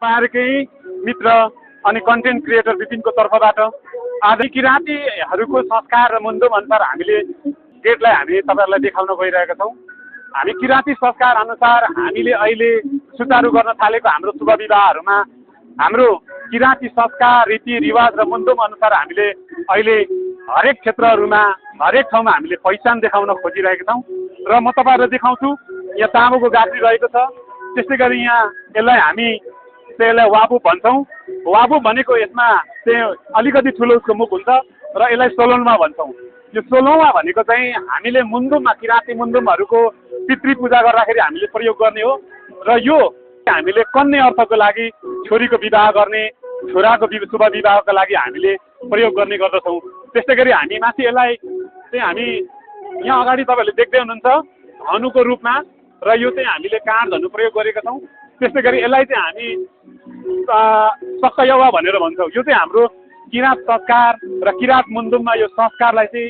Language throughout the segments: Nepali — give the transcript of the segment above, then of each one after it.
तपाईँहरूकै मित्र अनि कन्टेन्ट क्रिएटर विपिनको तर्फबाट आज किराँतीहरूको संस्कार र मुन्दुम अनुसार हामीले गेटलाई हामी तपाईँहरूलाई देखाउन गइरहेका छौँ। हामी किराँती संस्कार अनुसार हामीले अहिले सुचारू गर्न थालेको हाम्रो शुभ विवाहहरूमा हाम्रो किराँती संस्कार रीतिरिवाज र मुन्दुम अनुसार हामीले अहिले हरेक क्षेत्रहरूमा हरेक ठाउँमा हामीले पहिचान देखाउन खोजिरहेका छौँ र म तपाईँहरूलाई देखाउँछु। यहाँ ताँबुको गाग्री रहेको छ। त्यस्तै गरी यहाँ यसलाई वाबु भन्छौँ। वाबु भनेको यसमा चाहिँ अलिकति ठुलो उसको मुख हुन्छ र यसलाई सोलोनमा भन्छौँ। यो सोलोमा भनेको चाहिँ हामीले मुन्दुममा किराँती मुन्दुमहरूको पितृ पूजा गर्दाखेरि हामीले प्रयोग गर्ने हो र यो हामीले कन्ने अर्थको लागि छोरीको विवाह गर्ने छोराको शुभ विवाहको लागि हामीले प्रयोग गर्ने गर्दछौँ। त्यस्तै गरी हामी माथि यसलाई चाहिँ हामी यहाँ अगाडि तपाईँहरूले देख्दै हुनुहुन्छ धनुको रूपमा र यो चाहिँ हामीले काँड धनु प्रयोग गरेका छौँ। त्यस्तै गरी यसलाई चाहिँ हामी सक्कयवा भनेर भन्छौँ। यो चाहिँ हाम्रो किराँत संस्कार र किराँत मुन्दुममा यो संस्कारलाई चाहिँ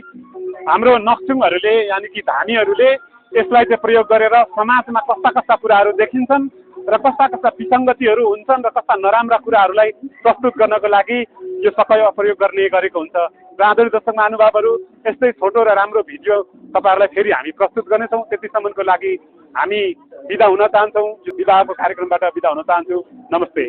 हाम्रो नक्सुङहरूले यानि कि धामीहरूले यसलाई चाहिँ प्रयोग गरेर समाजमा कस्ता कस्ता कुराहरू देखिन्छन् र कस्ता कस्ता विसङ्गतिहरू हुन्छन् र कस्ता नराम्रा कुराहरूलाई प्रस्तुत गर्नको लागि यो सक्कयवा प्रयोग गर्ने गरेको हुन्छ। र आदरणीय दर्शक महानुभावहरू यस्तै छोटो र राम्रो भिडियो तपाईँहरूलाई फेरि हामी प्रस्तुत गर्नेछौँ। त्यतिसम्मको लागि हामी बिदा हुन चाहन्छौँ। यो विवाहको कार्यक्रमबाट बिदा हुन चाहन्छु। नमस्ते।